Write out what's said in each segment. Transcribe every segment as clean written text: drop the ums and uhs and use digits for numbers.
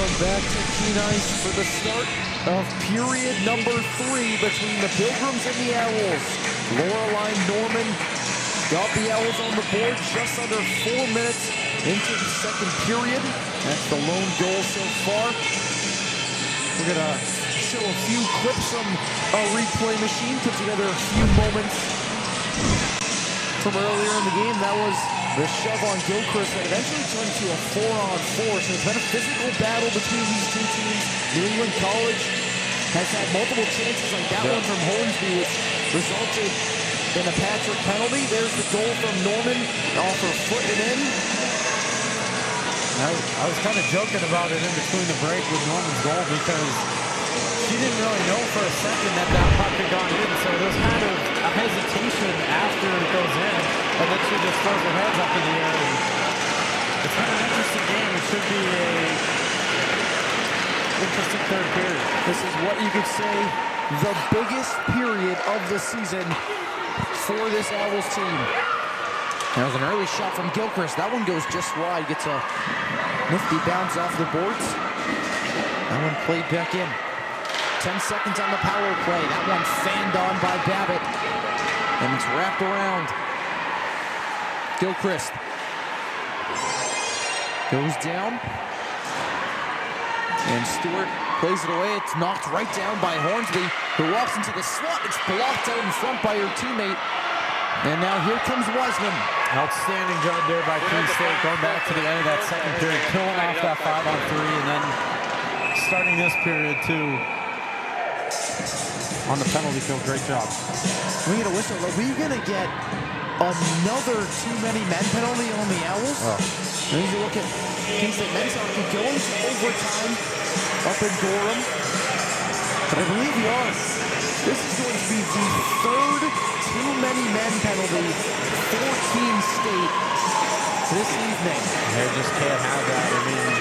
Welcome back to Keen Ice for the start of period number 3 between the Pilgrims and the Owls. Loreline Norman got the Owls on the board just under 4 minutes into the second period. That's the lone goal so far. We're going to show a few clips from a replay machine, put together a few moments from earlier in the game. That was the shove on Gilchrist that eventually turned to a 4-on-4. So it's been a physical battle between these two teams. New England College has had multiple chances like that one from Hornsby, which resulted in a Patrick penalty. There's the goal from Norman off her foot and in. I was kind of joking about it in between the break with Norman's goal because she didn't really know for a second that puck had gone in, so there's kind of a hesitation after it goes in, and then she just throws her hands up in the air. And it's been an interesting game. It should be a interesting third period. This is what you could say the biggest period of the season for this Owls team. That was an early shot from Gilchrist. That one goes just wide, gets a nifty bounce off the boards. That one played back in. 10 seconds on the power play. That one fanned on by Babbitt. And it's wrapped around. Gilchrist goes down. And Stewart plays it away. It's knocked right down by Hornsby, who walks into the slot. It's blocked out in front by her teammate. And now here comes Wiseman. Outstanding job there by Keene State, going back to the end of that second period, killing off that 5-on-3, and then starting this period too on the penalty kill. Great job. We get a whistle. Are we going to get another too many men penalty on the Owls? Oh. As you look at Keene State men's hockey going to overtime up in Gorham. But I believe we are. This is going to be the third too many men penalty for Keene State this evening. They just can't have that. I mean,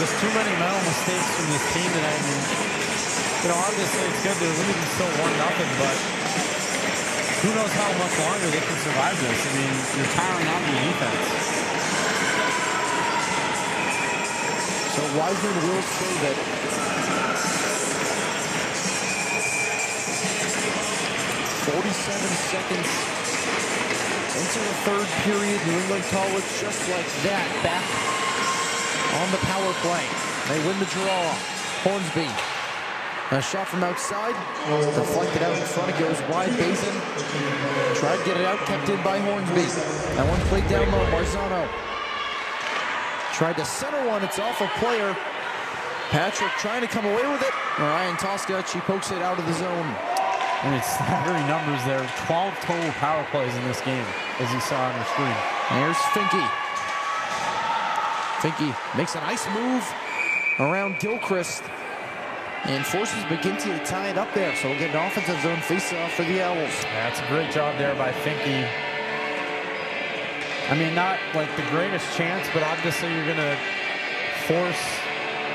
just too many mental mistakes from this team today. I mean, you know, obviously it's good they're leading still 1-0, but who knows how much longer they can survive this. I mean, you're tiring out your defense. So Wiseman will save it. 47 seconds into the third period. New England College just like that, back on the power play. They win the draw. Hornsby, a shot from outside, deflected out in front. It goes wide. Basin tried to get it out, kept in by Hornsby. That one played down low. Marzano tried to center one. It's off a player. Patrick trying to come away with it. Ryan Tosca, she pokes it out of the zone. And it's staggering numbers there. 12 total power plays in this game, as you saw on the screen. There's Finke. Finke makes a nice move around Gilchrist and forces McGinty to tie it up there. So we'll get an offensive zone face-off for the Owls. That's a great job there by Finke. I mean, not like the greatest chance, but obviously you're going to force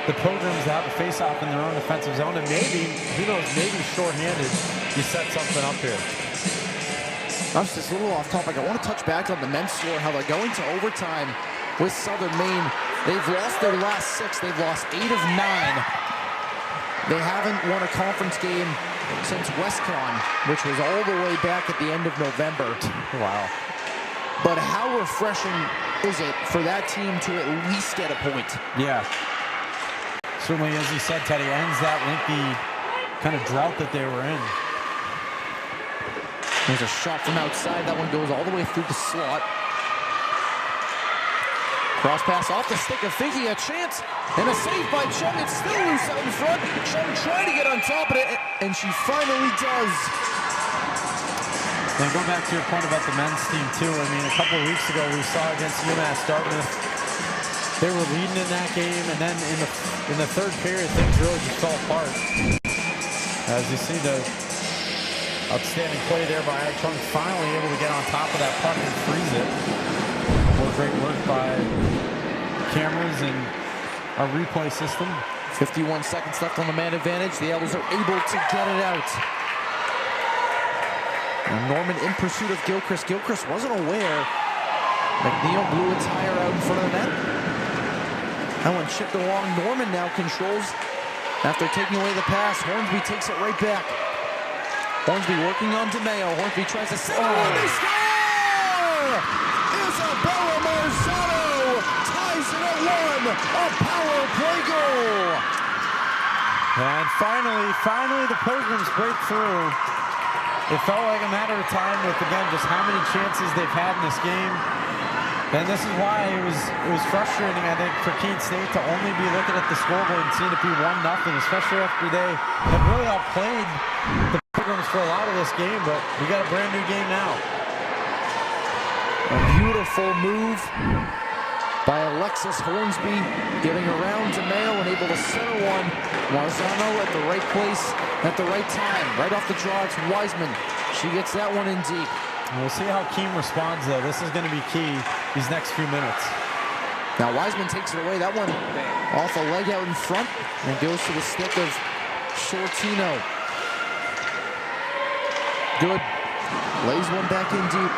the Pilgrims to have a face-off in their own defensive zone, and maybe, who knows, maybe shorthanded, you set something up here. I'm just a little off topic. I want to touch back on the men's score, how they're going to overtime with Southern Maine. They've lost their last 6. They've lost 8 of 9. They haven't won a conference game since WestCon, which was all the way back at the end of November. Wow. But how refreshing is it for that team to at least get a point? Yeah. Certainly, as you said, Teddy, ends that lengthy kind of drought that they were in. There's a shot from outside. That one goes all the way through the slot. Cross pass off the stick of Finke. A chance and a save by Chung. It's still loose out in front. Chung trying to get on top of it, and she finally does. Now, go back to your point about the men's team, too. I mean, a couple of weeks ago, we saw against UMass Dartmouth, they were leading in that game, and then in the third period, things really just fell apart. As you see the outstanding play there by Chung, finally able to get on top of that puck and freeze it. More great work by cameras and our replay system. 51 seconds left on the man advantage. The Owls are able to get it out. And Norman in pursuit of Gilchrist. Gilchrist wasn't aware. McNeil blew a tire out in front of the net. That one chipped along. Norman now controls after taking away the pass. Hornsby takes it right back. Hornsby working on DeMeo. Hornsby tries to save it. They score! Isabella Marzano ties it at 1. A power play goal. And finally the Pilgrims break through. It felt like a matter of time with, again, just how many chances they've had in this game. And this is why it was frustrating, I think, for Keene State to only be looking at the scoreboard and seeing it be 1-0, especially after they had really outplayed the Pilgrims for a lot of this game, but we got a brand new game now. A beautiful move by Alexis Hornsby, getting around DeMeo and able to center one. Marzano at the right place at the right time. Right off the draw, it's Wiseman. She gets that one in deep. We'll see how Keene responds, though. This is going to be key these next few minutes. Now Wiseman takes it away. That one off a leg out in front and goes to the stick of Shortino. Good. Lays one back in deep.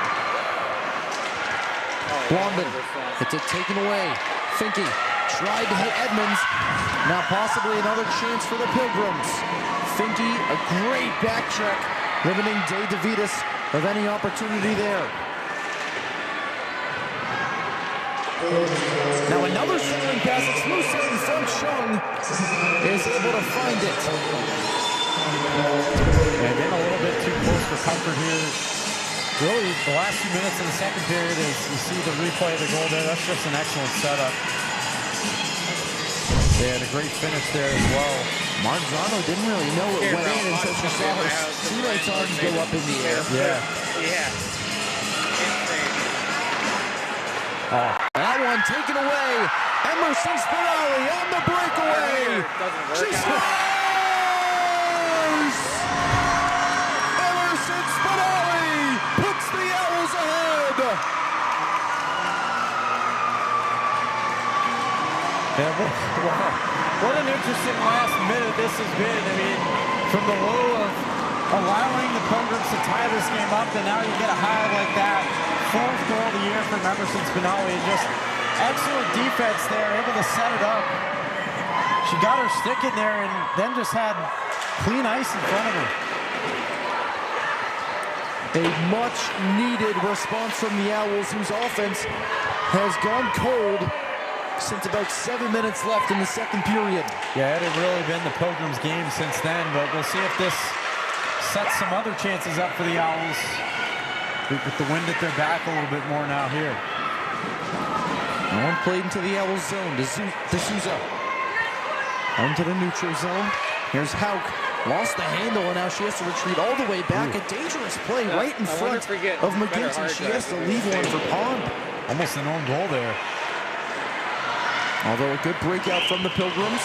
Blondin gets it taken away. Finke tried to hit Edmonds. Now possibly another chance for the Pilgrims. Finke, a great back check, limiting Day DeVitas of any opportunity there. Now another centering pass. It's loose in front. Chung is able to find it. Yeah, getting a little bit too close for comfort here. Really, the last few minutes in the second period, as you see the replay of the goal there, that's just an excellent setup. They had a great finish there as well. Marzano didn't really know it went in until she saw her teammates' arms go up in the air. Yeah. That one taken away. Emerson Spinelli on the breakaway. She scores! Emerson Spinelli puts the Owls ahead. Yeah, wow. What an interesting last minute this has been. I mean, from the low of allowing the Pilgrims to tie this game up, and now you get a high like that. Fourth goal of the year from Emerson Spinelli, and just excellent defense there, able to set it up. She got her stick in there and then just had clean ice in front of her. A much-needed response from the Owls, whose offense has gone cold since about 7 minutes left in the second period. Yeah, it had really been the Pilgrims' game since then, but we'll see if this sets some other chances up for the Owls with the wind at their back a little bit more now here. No one played into the Owls zone. D'Souza onto the neutral zone. Here's Hauk. Lost the handle, and now she has to retreat all the way back. A dangerous play right in front of McGinty. She has to leave one for Pond. Almost an own goal there. Although a good breakout from the Pilgrims.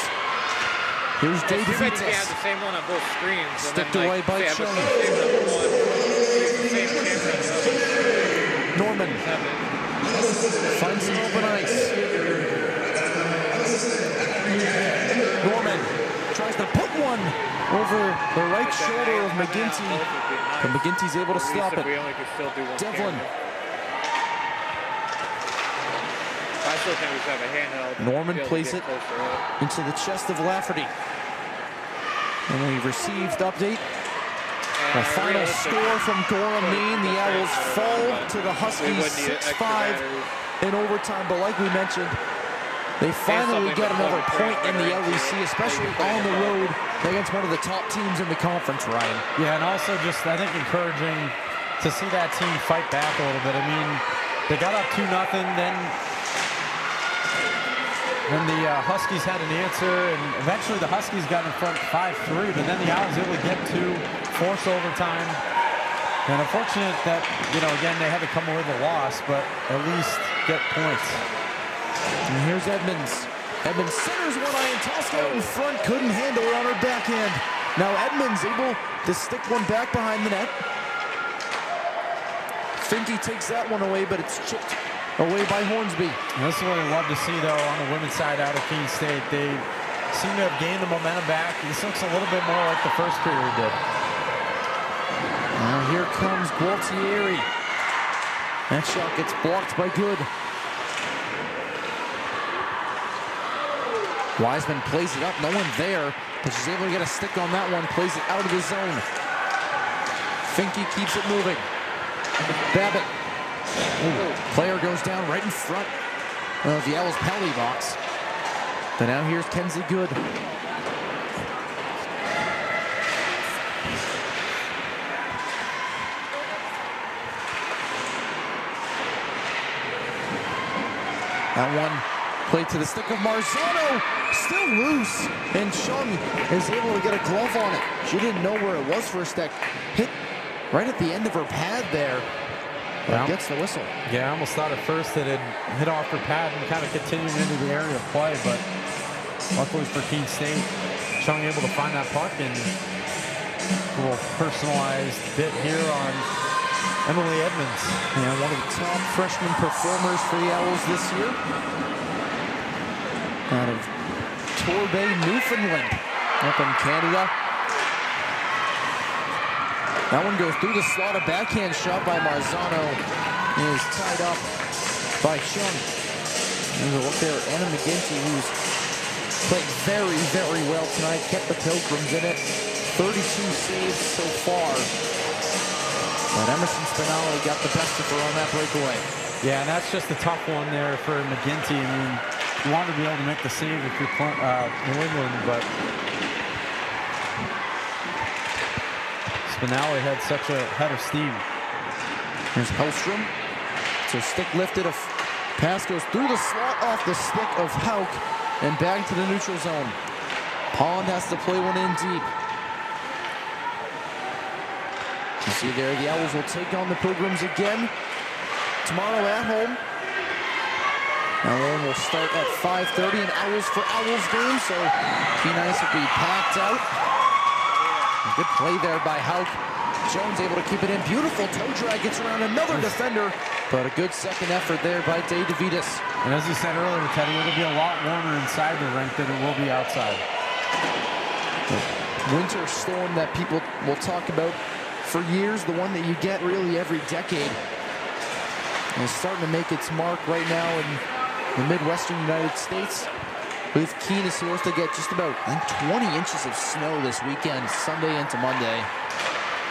Here's Day DeVitas. We have the same one on both screens. Sticked away by Chung. Norman finds some open ice. Norman tries to put one over the right shoulder of McGinty, but McGinty's able to stop it. Devlin. Norman plays it into the chest of Lafferty. And we've received update. A final score from Gorham, Maine. The Owls fall to the Huskies 6-5 in overtime. But like we mentioned, they finally get another point in the LEC, especially on the road against one of the top teams in the conference, Ryan. Yeah, and also just, I think, encouraging to see that team fight back a little bit. I mean, they got up 2-0, then the Huskies had an answer, and eventually the Huskies got in front 5-3, but then the Owls able to get to force overtime. And unfortunate that, again, they had to come away with a loss, but at least get points. And here's Edmonds. Edmonds centers one iron, tossed out in front, couldn't handle it on her backhand. Now Edmonds able to stick one back behind the net. Finke takes that one away, but it's chipped away by Hornsby. And this is what I love to see, though, on the women's side out of Keene State. They seem to have gained the momentum back. This looks a little bit more like the first period did. Now here comes Gualtieri. That shot gets blocked by Good. Wiseman plays it up, no one there, but she's able to get a stick on that one, plays it out of the zone. Finke keeps it moving. Babbitt. Ooh, player goes down right in front of the Owls penalty box. But now here's Kenzie Good. That one played to the stick of Marzano, still loose, and Chung is able to get a glove on it. She didn't know where it was for a stick. Hit right at the end of her pad there. But gets the whistle. Yeah, I almost thought at first that it hit off her pad and kind of continued into the area of play, but luckily for Keene State, Chung able to find that puck, and a little personalized bit here on Emily Edmonds. Yeah, one of the top freshman performers for the Owls this year. Out of Torbay, Newfoundland, up in Canada. That one goes through the slot. A backhand shot by Marzano is tied up by Chung. There's a look there at Anna McGinty, who's played very, very well tonight. Kept the Pilgrims in it. 32 saves so far. But Emerson Spinelli got the best of her on that breakaway. Yeah, and that's just a tough one there for McGinty. I mean, you want to be able to make the save if you're New England, but Spinelli had such a head of steam. Here's Hellstrom. So stick lifted. A pass goes through the slot off the stick of Hauk and back to the neutral zone. Pond has to play one in deep. You see there, the Owls will take on the Pilgrims again tomorrow at home. That one will start at 5:30, an Owls for Owls game, so P-Nice will be packed out. Good play there by Hauk. Jones able to keep it in. Beautiful toe drag, gets around another defender, but a good second effort there by Day DeVitas. And as you said earlier, Teddy, it'll be a lot warmer inside the rink than it will be outside. The winter storm that people will talk about for years, the one that you get really every decade, and it's starting to make its mark right now in the Midwestern United States. I believe Keene is supposed to get just about 20 inches of snow this weekend, Sunday into Monday.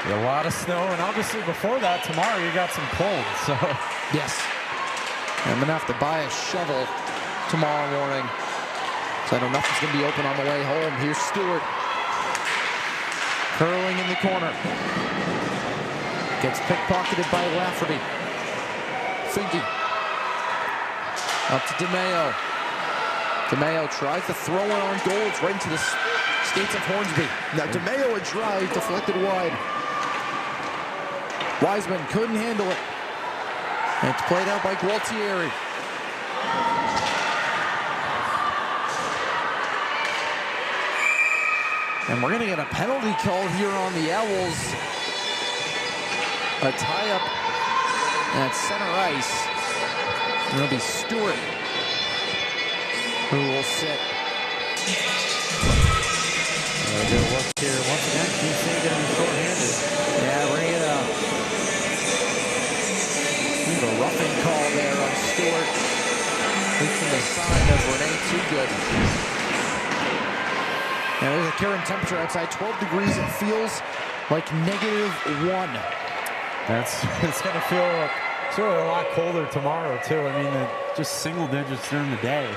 A lot of snow, and obviously before that, tomorrow you got some cold, so. Yes. I'm gonna have to buy a shovel tomorrow morning, so I know nothing's gonna be open on the way home. Here's Stewart. Curling in the corner. Gets pickpocketed by Lafferty. Finke. Up to DeMayo. DeMayo tries to throw it on goal. It's right into the skates of Hornsby. Now DeMayo a drive, deflected wide. Wiseman couldn't handle it. And it's played out by Gualtieri. And we're going to get a penalty call here on the Owls. A tie-up at center ice. It'll be Stewart who will sit. Good work here. Once again, Keene State going to be short-handed. Yeah, bring it up. A roughing call there on Stewart. Reaching the side of Renee Toogood. Now there's a current temperature outside, 12 degrees. It feels like -1. It's going to feel sort of a lot colder tomorrow, too. I mean, just single digits during the day.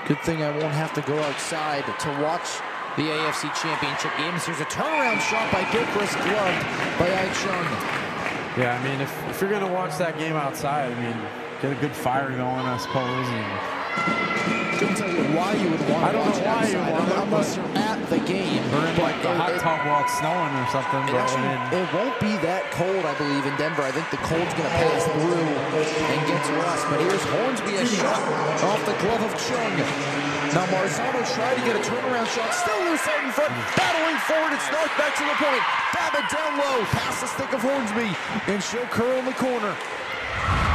Good thing I won't have to go outside to watch the AFC Championship games. There's a turnaround shot by Gilchrist, gloved by Ai Chung. Yeah, I mean, if you're going to watch that game outside, I mean, get a good fire going, I suppose. Couldn't tell you why you would want to watch it outside, unless you're at the game. Or in like the hot tub while it's snowing or something. But it won't be that cold, I believe, in Denver. I think the cold's going to pass through and get to us. But here's Hornsby, a shot off the glove of Chung. Now Marzano tried to get a turnaround shot, still loose out in front, battling forward, it's knocked back to the point. Babbitt down low, past the stick of Hornsby, and she'll curl in the corner.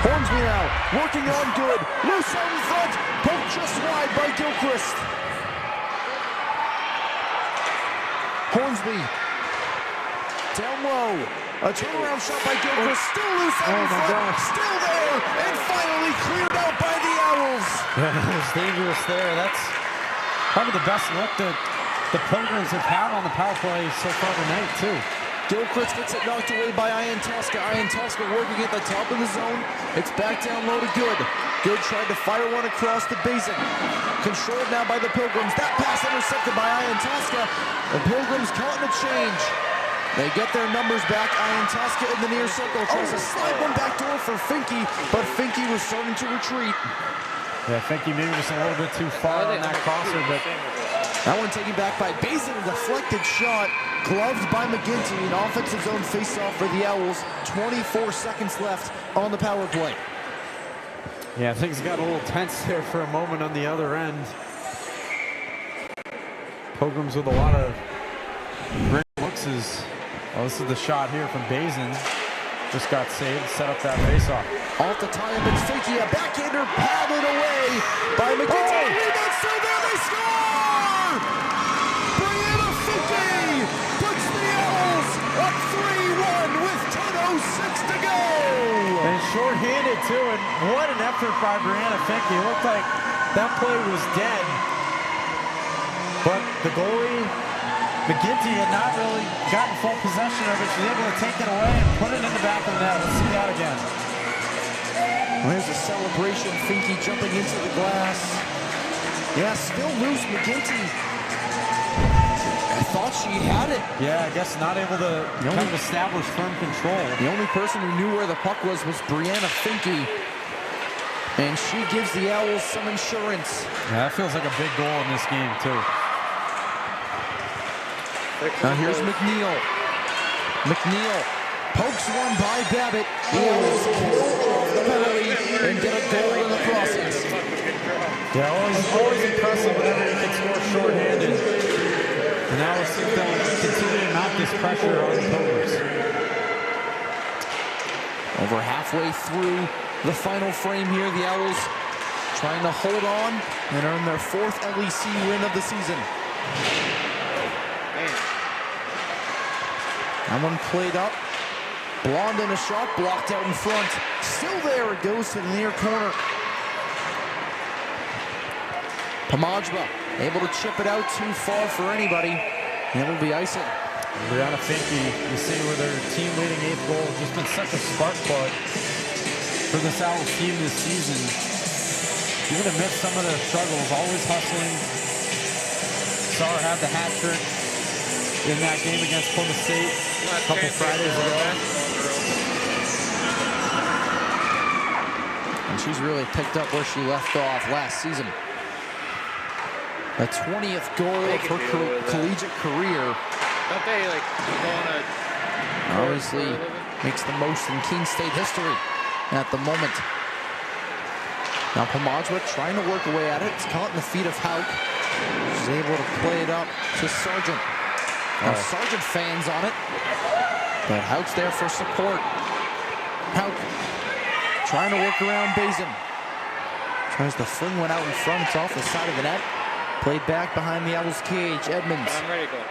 Hornsby now, working on Good, loose out in front, poked just wide by Gilchrist. Hornsby, down low, a turnaround shot by Gilchrist, still loose out in front, still there, and finally cleared out by the Owls. Yeah, it was dangerous there. That's probably the best look that the Pilgrims have had on the power play so far tonight, too. Gilchrist gets it knocked away by Ian Tosca. Ian Tosca working at the top of the zone. It's back down low to Good. Good tried to fire one across the basin. Controlled now by the Pilgrims. That pass intercepted by Ian Tosca. The Pilgrims caught in a change. They get their numbers back. Ian Tosca in the near circle. Tries to slide one back door for Finke, but Finke was starting to retreat. Yeah, Finke maybe just a little bit too far on that crosser, but that one taken back by Basin. A deflected shot. Gloved by McGinty. An offensive zone faceoff for the Owls. 24 seconds left on the power play. Yeah, things got a little tense there for a moment on the other end. Pilgrims with a lot of great looks. This is the shot here from Bazin. Just got saved, set up that faceoff. Off the tie-up, it's Finke. A backhander paddled away by McGinty. Rebound still there, they score! Brianna Finke puts the Owls up 3-1 with 10:06 to go! And short-handed too, and what an effort by Brianna Finke. It looked like that play was dead. But the goalie, McGinty, had not really gotten full possession of it. She was able to take it away and put it in the back of the net. Let's see that again. There's a celebration. Finke jumping into the glass. Yeah, still loose. McGinty. I thought she had it. Yeah, I guess not able to kind of establish firm control. The only person who knew where the puck was Brianna Finke. And she gives the Owls some insurance. Yeah, that feels like a big goal in this game, too. Now here's McNeil. McNeil pokes one by Babbitt. The Owls pull off the penalty and get a goal in the process. Yeah, always impressive whenever you can score shorthanded. And now let's see if they'll continue to mount this pressure on the Pilgrims. Over halfway through the final frame here, the Owls trying to hold on and earn their 4th LEC win of the season. That one played up. Blonde in a shot, blocked out in front. Still there, it goes to the near corner. Pomajba able to chip it out too far for anybody. It will be icing. Brianna Finke, you see with her team-leading 8th goal, just been such a spark plug for this Owls team this season. Even amidst some of their struggles, always hustling. Saw her have the hat trick in that game against Plymouth State a couple Fridays ago. And she's really picked up where she left off last season. The 20th goal of her collegiate career. Don't they like go on a obviously makes the most in Keene State history at the moment. Now Pomajba trying to work away at it. It's caught in the feet of Hauk. She's able to play it up to Sargent. Now Sargent fans on it, but Hauk's there for support. Hauk trying to work around Bazin. Tries to fling one out in front. It's off the side of the net. Played back behind the Owls cage. Edmonds. I'm ready to go.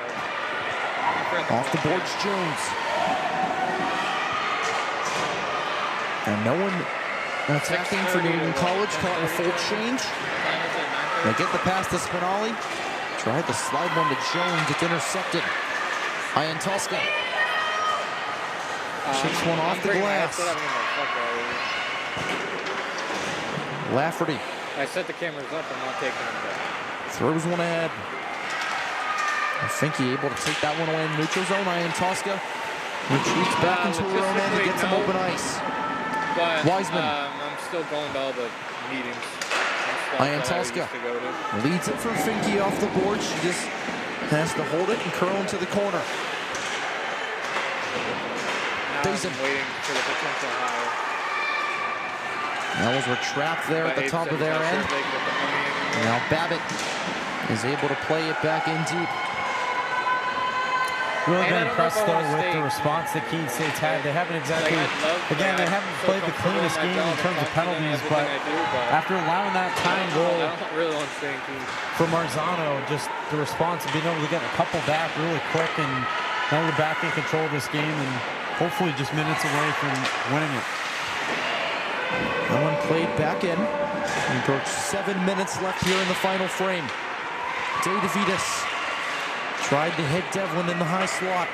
Off the boards, Jones. And no one attacking for New England College. Caught in a full change. They get the pass to Spinelli. Tried to slide one to Jones. It's intercepted. Ian Tosca. Chips one off the glass. Lafferty. I set the cameras up. I'm not taking them back. Throws one ahead. Finke able to take that one away in neutral zone. Ian Tosca retreats back into her own end and gets some open ice. But Wiseman. I'm still going to all the meetings. Ian Tosca leads it from Finke off the board. She just has to hold it and curl into the corner. Bazin. Waiting for the potential higher. Owls were trapped there at the top of their end. Now Babbitt is able to play it back in deep. Really been impressed though with the response that Keene State's had. They haven't exactly, again, they haven't played the cleanest game in terms of penalties, but after allowing that tying goal for Marzano, just the response of being able to get a couple back really quick, and now they're back in control of this game and hopefully just minutes away from winning it. That one played back in. We approach 7 minutes left here in the final frame. DeVitis tried to hit Devlin in the high slot.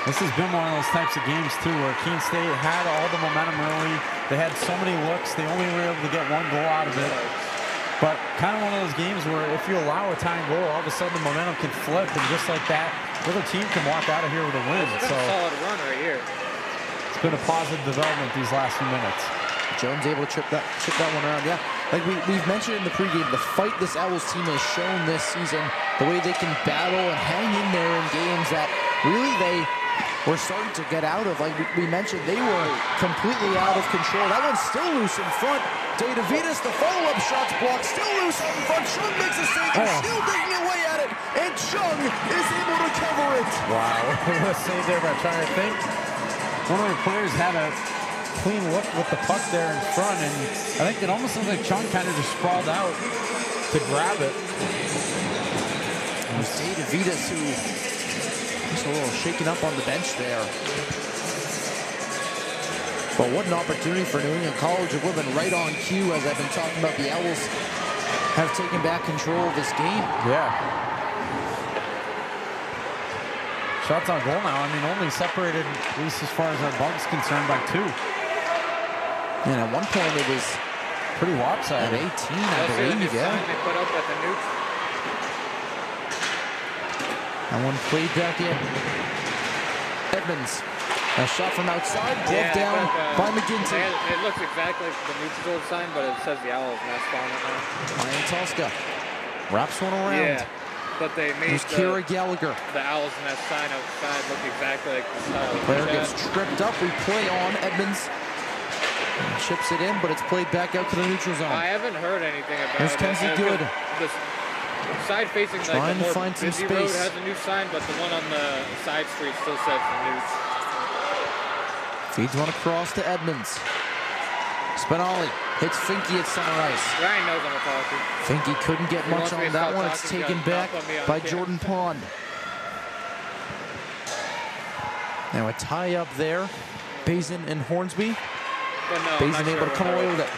This has been one of those types of games, too, where Keene State had all the momentum early. They had so many looks. They only were able to get one goal out of it. But kind of one of those games where if you allow a tying goal, all of a sudden the momentum can flip. And just like that, the other team can walk out of here with a win. It's been a solid run right here. It's been a positive development these last few minutes. Jones able to chip that one around. Yeah, like we've mentioned in the pregame, the fight this Owls team has shown this season, the way they can battle and hang in there in games that really they were starting to get out of. Like we mentioned, they were completely out of control. That one's still loose in front. DeVitis, the follow-up shot's blocked, still loose out in front. Chung makes a save, still digging away at it, and Chung is able to cover it. Wow, what a save there by trying to think. One of the players had a clean look with the puck there in front, and I think it almost looked like Chung kind of just sprawled out to grab it. It was DeVitis who was a little shaken up on the bench there. But what an opportunity for New England College of Women, right on cue, as I've been talking about. The Owls have taken back control of this game. Yeah. Shots on goal now. I mean, only separated, at least as far as our bunk's concerned, by 2. And at one point it was pretty lopsided. At 18, I believe, yeah. They put up at the Newt. That one played back in. Edmonds. A shot from outside, gloved down by McGinty. It looks exactly like the Newt's old sign, but it says the Owls nest on it now. Ryan Tosca wraps one around. Yeah, but they made Kira Gallagher. The Owls nest sign outside look exactly like the style. Player gets tripped up. We play on Edmonds. And chips it in, but it's played back out to the neutral zone. I haven't heard anything about Here's it. Kenzie Good. The side facing like the more find some busy space. road has a new sign, but the one on the side street still says the Newt. Feeds one across to Edmonds. Spinelli hits Finke at center ice. Ryan knows I'm a talker. Finke couldn't get much on that one. It's taken back by Jordan Pond. Now a tie up there. Bazin and Hornsby. Bazin able to come away with it.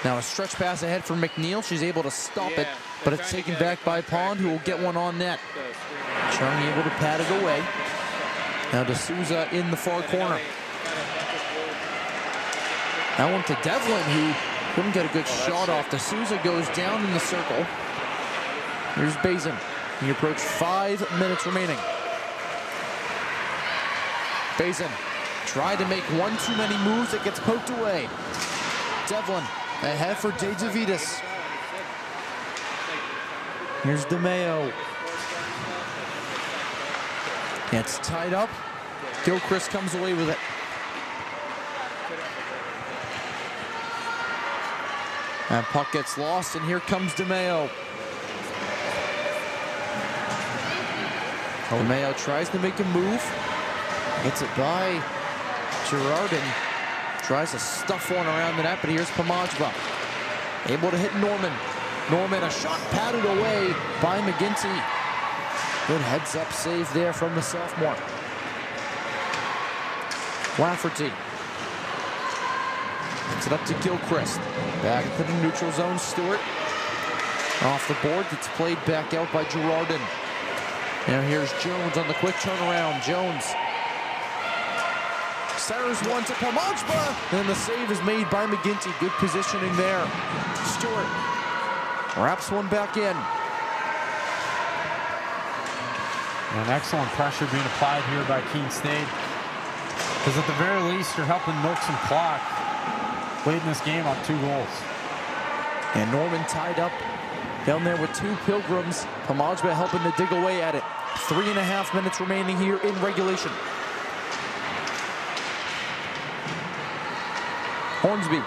Now a stretch pass ahead for McNeil. She's able to stop it, but it's taken back by Pond, who will get one on net. Chung able to pat it away. Now D'Souza in the far corner. That one to Devlin, who couldn't get a good shot off. D'Souza goes down in the circle. Here's Bazin. He approached 5 minutes remaining. Bazin tried to make one too many moves. It gets poked away. Devlin ahead for DeVitis. Here's DeMayo. It's tied up. Gilchrist comes away with it. And puck gets lost, and here comes DeMayo. DeMayo tries to make a move. Hits it by Girardin. Tries to stuff one around the net, but here's Pomajba. Able to hit Norman. Norman, a shot patted away by McGinty. Good heads-up save there from the sophomore. Lafferty. Gets it up to Gilchrist. Back to the neutral zone. Stewart. Off the board. It's played back out by Girardin. Now here's Jones on the quick turnaround. Jones. Cyrus one to Pomajba. And the save is made by McGinty. Good positioning there. Stewart wraps one back in. And excellent pressure being applied here by Keene State. Because at the very least, you're helping milk some clock late in this game on 2 goals. And Norman tied up down there with 2 Pilgrims. Pomajba helping to dig away at it. 3.5 minutes remaining here in regulation. Hornsby.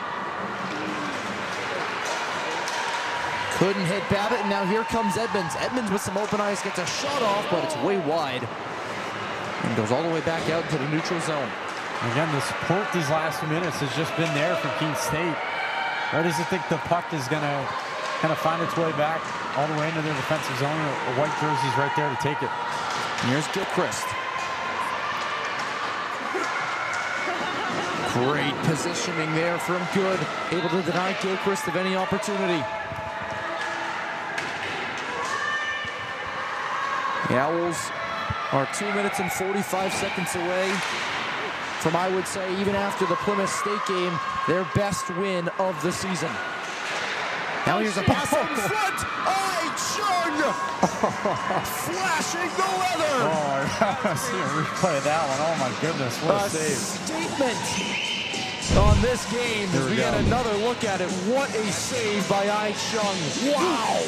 Couldn't hit Babbitt, and now here comes Edmonds. Edmonds with some open ice, gets a shot off, but it's way wide. And goes all the way back out to the neutral zone. Again, the support these last few minutes has just been there for Keene State. Right as you think the puck is going to kind of find its way back all the way into their defensive zone, a white jersey's right there to take it. And here's Gilchrist. Great positioning there from Good. Able to deny Gilchrist of any opportunity. The Owls are 2 minutes and 45 seconds away from, I would say, even after the Plymouth State game, their best win of the season. Now here's a pass in front. Chung flashing the leather. Oh, I see a replay of that one. Oh my goodness, what a save. Statement on this game as we get another look at it. What a save by Chung. Wow.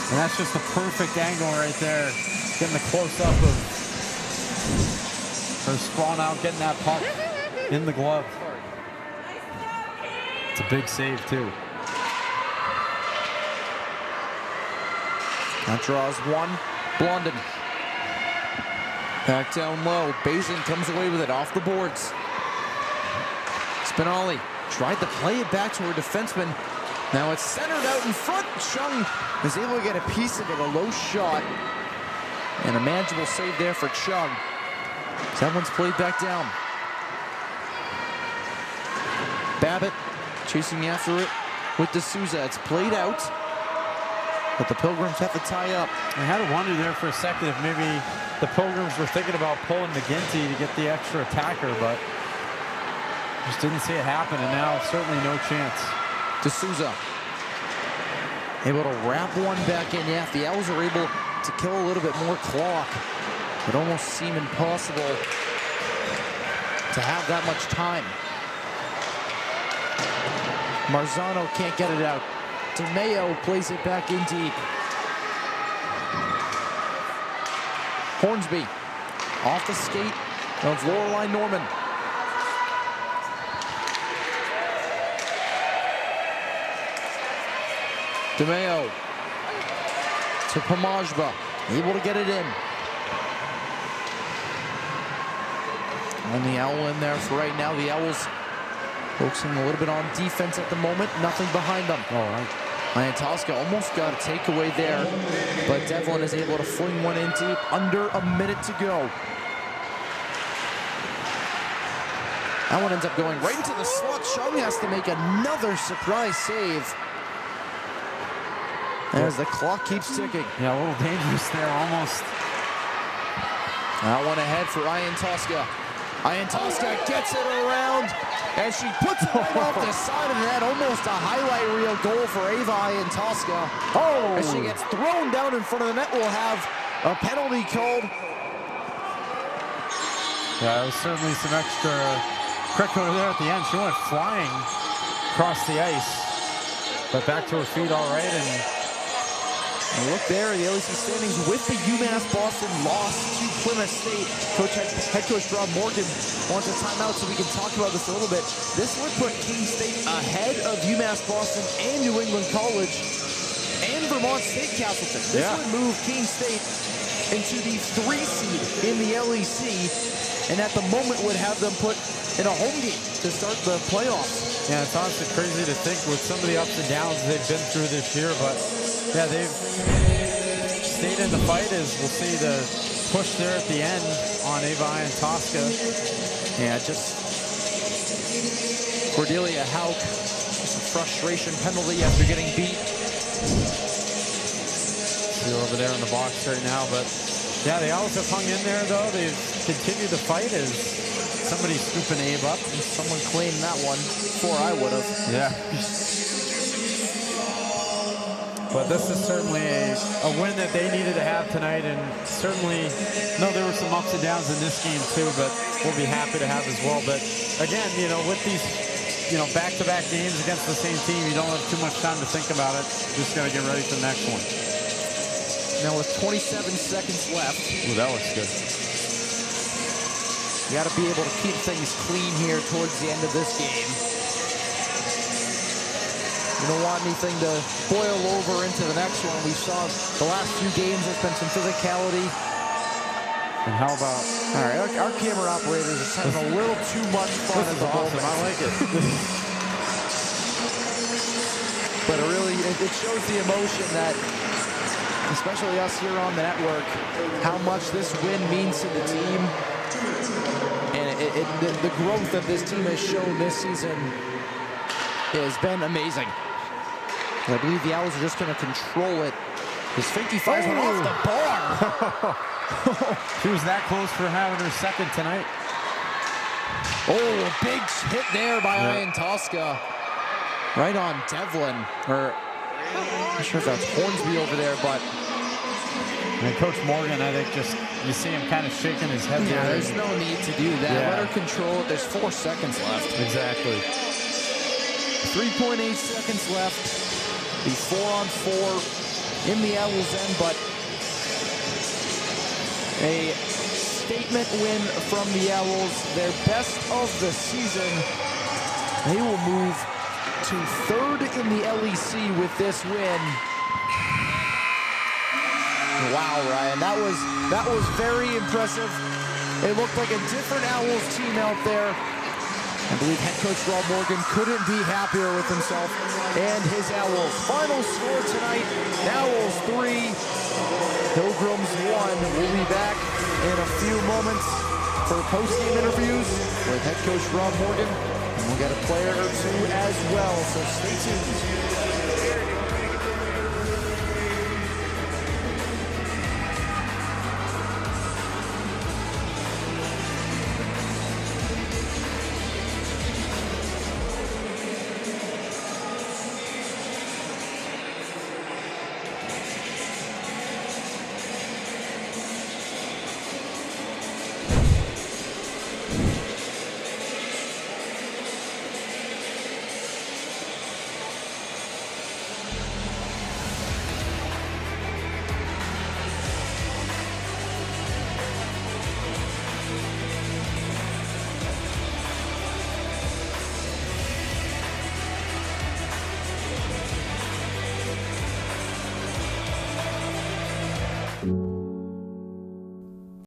And that's just the perfect angle right there. Getting the close-up of her spawn out, getting that puck in the glove. It's a big save, too. That draws one. Blondin. Back down low. Bazin comes away with it off the boards. Spinelli tried to play it back to her defenseman. Now it's centered out in front. Chung is able to get a piece of it, a low shot. And a manageable save there for Chung. That one's played back down. Babbitt chasing after it with D'Souza. It's played out, but the Pilgrims have to tie up. I had to wonder there for a second if maybe the Pilgrims were thinking about pulling McGinty to get the extra attacker, but just didn't see it happen, and now certainly no chance. D'Souza able to wrap one back in. Yeah, if the Owls are able to kill a little bit more clock, it almost seemed impossible to have that much time. Marzano can't get it out. DeMeo plays it back in deep. Hornsby off the skate of Lorelei Norman. DeMeo to Pomajba, able to get it in. Only Owl in there for right now. The Owls focusing a little bit on defense at the moment. Nothing behind them. All right. Iantowska almost got a takeaway there, but Devlin is able to fling one in deep. Under a minute to go. That one ends up going right into the slot. Chung has to make another surprise save as the clock keeps ticking. Yeah, a little dangerous there, almost. That one ahead for Iantowska. Iantowska gets it around, and she puts it right off the side of the net. Almost a highlight reel goal for Ava Iantowska. Oh! As she gets thrown down in front of the net, we'll have a penalty called. Yeah, it was certainly some extra quick over there at the end. She went flying across the ice, but back to her feet all right. And look there, the LEC standings with the UMass Boston loss to Plymouth State. Head coach Rob Morgan wants a timeout so we can talk about this a little bit. This would put King State ahead of UMass Boston and New England College and Vermont State Castleton. This would move King State into the 3 seed in the LEC, and at the moment would have them put in a home game to start the playoffs. Yeah, it's honestly crazy to think with some of the ups and downs they've been through this year, but yeah, they've stayed in the fight. As we'll see the push there at the end on Ava Iantowska. Yeah, just Cordelia Hauk, just a frustration penalty after getting beat. See over there in the box right now, but yeah, the Owls have hung in there though. They've continued the fight as somebody scooping Abe up. And someone claimed that one before I would have. Yeah. But this is certainly a win that they needed to have tonight, and certainly, no, there were some ups and downs in this game too, but we'll be happy to have as well. But again, you know, with these, you know, back-to-back games against the same team, you don't have too much time to think about it. Just got to get ready for the next one. Now with 27 seconds left. Ooh, that looks good. You got to be able to keep things clean here towards the end of this game. You don't want anything to boil over into the next one. We saw the last few games, there's been some physicality. And how about... All right, our camera operators are having a little too much fun at the moment. I like it. But it really, it shows the emotion that, especially us here on the network, how much this win means to the team. And the growth that this team has shown this season has been amazing. I believe the Owls are just going to control it. His 55 went off the bar. She was that close for having her second tonight. Oh, a big hit there by Ian Tosca. Right on Devlin. Or, I'm not sure if that's Hornsby over there, but And Coach Morgan, I think just, you see him kind of shaking his head. yeah, there. there's no need to do that. Yeah. Let her control it. There's 4 seconds left. Exactly. 3.8 seconds left. The 4-on-4 in the Owls' end, but a statement win from the Owls. Their best of the season. They will move to 3rd in the LEC with this win. Wow, Ryan, that was very impressive. It looked like a different Owls team out there. I believe head coach Rob Morgan couldn't be happier with himself and his Owls. Final score tonight, Owls 3, Pilgrims 1. We'll be back in a few moments for post-game interviews with head coach Rob Morgan. And we'll get a player or two as well, so stay tuned.